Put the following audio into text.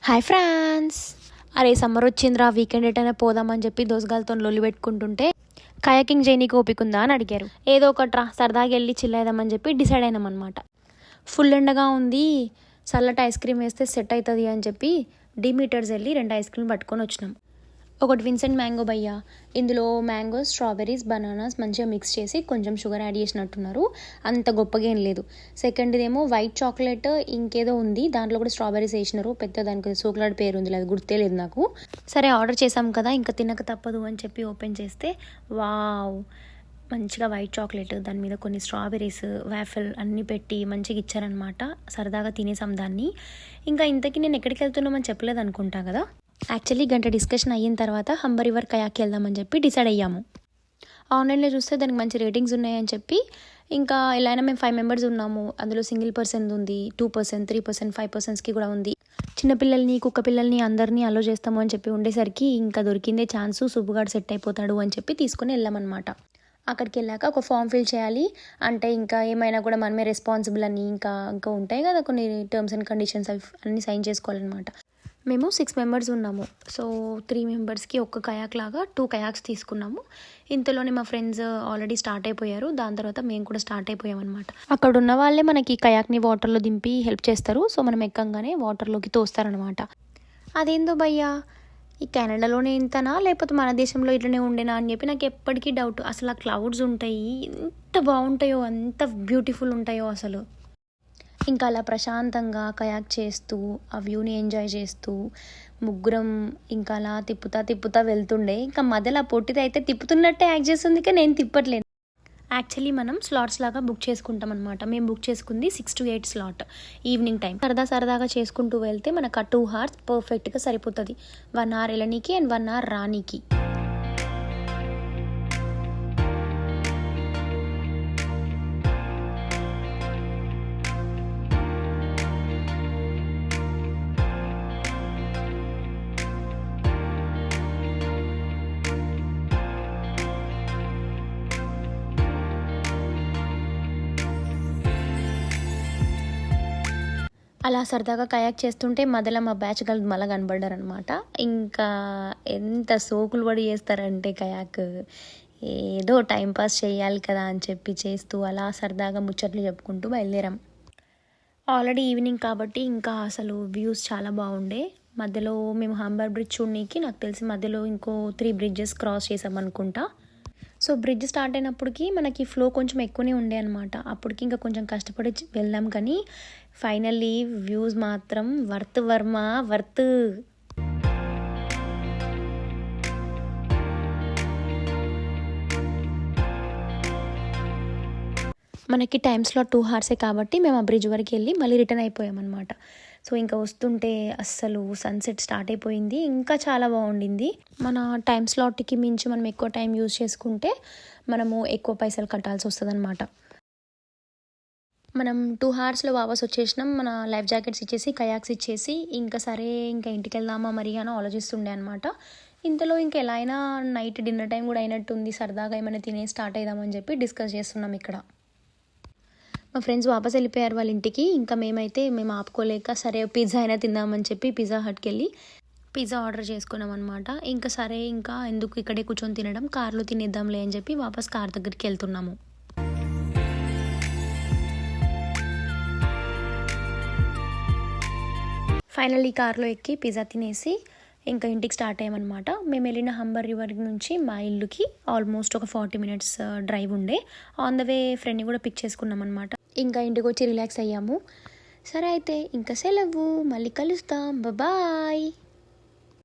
Hi friends. అరే summer వచ్చిందిరా, weekend ఎటైనా పోదామని చెప్పి దోసగాలతో లొల్లి పెట్టుకుంటుంటే కయాకింగ్ చేయనీకి ఓపిక ఉందా అని అడిగారు. ఏదో ఒకట్రా సరదాగా వెళ్ళి చిల్లేద్దామని చెప్పి డిసైడ్ అయినాం అనమాట. ఫుల్ ఎండగా ఉంది, చల్లటి ఐస్ క్రీమ్ వేస్తే సెట్ అవుతుంది అని చెప్పి డిమీటర్స్ వెళ్ళి 2 ఐస్ క్రీమ్ పట్టుకొని వచ్చినాం. ఒకటి విన్సెంట్ మ్యాంగో భయ్యా. ఇందులో మ్యాంగోస్, స్ట్రాబెర్రీస్, బనానాస్ మంచిగా మిక్స్ చేసి కొంచెం షుగర్ యాడ్ చేసినట్టున్నారు. అంత గొప్పగా ఏం లేదు. సెకండ్దేమో వైట్ చాక్లెట్ ఇంకేదో ఉంది, దాంట్లో కూడా స్ట్రాబెర్రీస్ వేసినారు. పెద్ద దానికి చాక్లెట్ పేరు ఉంది, అది గుర్తే లేదు నాకు. సరే ఆర్డర్ చేసాం కదా, ఇంకా తినక తప్పదు అని చెప్పి ఓపెన్ చేస్తే వావ్, మంచిగా వైట్ చాక్లెట్, దాని మీద కొన్ని స్ట్రాబెర్రీస్, వాఫెల్ అన్నీ పెట్టి మంచిగా ఇచ్చారనమాట. సరదాగా తినేసాం దాన్ని. ఇంకా ఇంతకీ నేను ఎక్కడికి వెళ్తున్నామని చెప్పలేదు అనుకుంటా కదా. యాక్చువల్లీ గంట డిస్కషన్ అయిన తర్వాత హంబర్ రివర్ కయాక్కి వెళ్దామని చెప్పి డిసైడ్ అయ్యాము. ఆన్లైన్లో చూస్తే దానికి మంచి రేటింగ్స్ ఉన్నాయని చెప్పి ఇంకా ఎలా అయినా మేము 5 మెంబర్స్ ఉన్నాము. అందులో సింగిల్ పర్సన్ ఉంది, 2%, 3%, 5%కి కూడా ఉంది. చిన్నపిల్లల్ని, కుక్క పిల్లల్ని అందరినీ అలో చేస్తాము అని చెప్పి ఉండేసరికి ఇంకా దొరికిందే ఛాన్సు, సుబ్బుగాడు సెట్ అయిపోతాడు అని చెప్పి తీసుకొని వెళ్ళామన్నమాట. అక్కడికి వెళ్ళాక ఒక ఫామ్ ఫిల్ చేయాలి. అంటే ఇంకా ఏమైనా కూడా మనమే రెస్పాన్సిబుల్ అని ఇంకా ఉంటాయి కదా కొన్ని టర్మ్స్ అండ్ కండిషన్స్, అవి అన్నీ సైన్ చేసుకోవాలన్నమాట. మేము 6 మెంబర్స్ ఉన్నాము. సో 3 మెంబర్స్కి ఒక్క కయాక్ లాగా 2 కయాక్స్ తీసుకున్నాము. ఇంతలోనే మా ఫ్రెండ్స్ ఆల్రెడీ స్టార్ట్ అయిపోయారు. దాని తర్వాత మేము కూడా స్టార్ట్ అయిపోయామన్నమాట. అక్కడ ఉన్న వాళ్ళే మనకి కయాక్ని వాటర్లో దింపి హెల్ప్ చేస్తారు. సో మనం ఎక్కంగానే వాటర్లోకి తోస్తారనమాట. అదేందో భయ్యా, ఈ కెనడాలోనే ఇంతనా లేకపోతే మన దేశంలో ఇట్లనే ఉండేనా అని చెప్పి నాకు ఎప్పటికీ డౌట్. అసలు ఆ క్లౌడ్స్ ఉంటాయి, ఎంత బాగుంటాయో, ఎంత బ్యూటిఫుల్ ఉంటాయో అసలు. ఇంకా అలా ప్రశాంతంగా కయాక్ చేస్తూ ఆ వ్యూని ఎంజాయ్ చేస్తూ ముగ్గురం ఇంకా అలా తిప్పుతా వెళ్తుండే. ఇంకా మధ్యలో ఆ పొట్టిది అయితే తిప్పుతున్నట్టే యాక్ట్ చేస్తుంది, కానీ నేను తిప్పట్లేదు. యాక్చువల్లీ మనం స్లాట్స్ లాగా బుక్ చేసుకుంటాం అనమాట. మేము బుక్ చేసుకుంది 6 to 8 స్లాట్, ఈవినింగ్ టైం. సరదాగా చేసుకుంటూ వెళ్తే మనకు ఆ 2 hours పర్ఫెక్ట్గా సరిపోతుంది. 1 hour వెళ్ళనీకి అండ్ 1 hour రానీకి. అలా సరదాగా కయాక్ చేస్తుంటే మధ్యలో మా బ్యాచ్ గర్ల్ మళ్ళీ కనబడ్డారనమాట. ఇంకా ఎంత సోకులు పడి చేస్తారంటే కయాక్, ఏదో టైంపాస్ చేయాలి కదా అని చెప్పి చేస్తూ అలా సరదాగా ముచ్చట్లు చెప్పుకుంటూ బయలుదేరాం. ఆల్రెడీ ఈవినింగ్ కాబట్టి ఇంకా అసలు వ్యూస్ చాలా బాగుండే. మధ్యలో మేము హంబర్ బ్రిడ్జ్ చూడనీకి నాకు తెలిసి మధ్యలో ఇంకో 3 bridges క్రాస్ చేసామనుకుంటా. సో బ్రిడ్జ్ స్టార్ట్ అయినప్పటికీ మనకి ఫ్లో కొంచెం ఎక్కువనే ఉండే అనమాట. అప్పటికి ఇంకా కొంచెం కష్టపడి వెళ్దాం, కానీ ఫైనల్లీ వ్యూస్ మాత్రం వర్త్ వర్మ వర్త్. మనకి టైం స్లాట్ 2 hours కాబట్టి మేము ఆ బ్రిడ్జ్ వరకు వెళ్ళి మళ్ళీ రిటర్న్ అయిపోయామన్నమాట. సో ఇంకా వస్తుంటే అస్సలు సన్సెట్ స్టార్ట్ అయిపోయింది, ఇంకా చాలా బాగుండింది. మన టైం స్లాట్కి మించి మనం ఎక్కువ టైం యూజ్ చేసుకుంటే మనము ఎక్కువ పైసలు కట్టాల్సి వస్తుంది అనమాట. మనం 2 hours వాపస్ వచ్చేసినాం. మన లైఫ్ జాకెట్స్ ఇచ్చేసి కయాక్స్ ఇచ్చేసి ఇంకా సరే ఇంకా ఇంటికి వెళ్దామా మరి అని ఆలోచిస్తుండే అనమాట. ఇంతలో ఇంకా ఎలా అయినా నైట్ డిన్నర్ టైం కూడా అయినట్టుంది, సరదాగా ఏమైనా తినే స్టార్ట్ అయిదామని చెప్పి డిస్కస్ చేస్తున్నాం ఇక్కడ. మా ఫ్రెండ్స్ వాపస్ వెళ్ళిపోయారు వాళ్ళ ఇంటికి. ఇంకా మేము ఆపుకోలేక సరే పిజ్జా అయినా తిందామని చెప్పి పిజ్జా హట్కి వెళ్ళి పిజ్జా ఆర్డర్ చేసుకున్నాం అనమాట. ఇంకా సరే ఇంకా ఎందుకు ఇక్కడే కూర్చొని తినడం, కార్లో తినేద్దాంలే అని చెప్పి వాపస్ కార్ దగ్గరికి వెళ్తున్నాము. ఫైనల్లీ కార్లో ఎక్కి పిజ్జా తినేసి ఇంకా ఇంటికి స్టార్ట్ అయ్యామన్నమాట. మేము వెళ్ళిన హంబర్ రివర్ నుంచి మా ఇల్లుకి ఆల్మోస్ట్ ఒక 40 minutes డ్రైవ్ ఉండే. ఆన్ ద వే ఫ్రెండ్ని కూడా పిక్ చేసుకున్నాం అనమాట. ఇంకా ఇంటికి వచ్చి రిలాక్స్ అయ్యాము. సరే అయితే ఇంకా సెలవు, మళ్ళీ కలుస్తాం, బాయ్.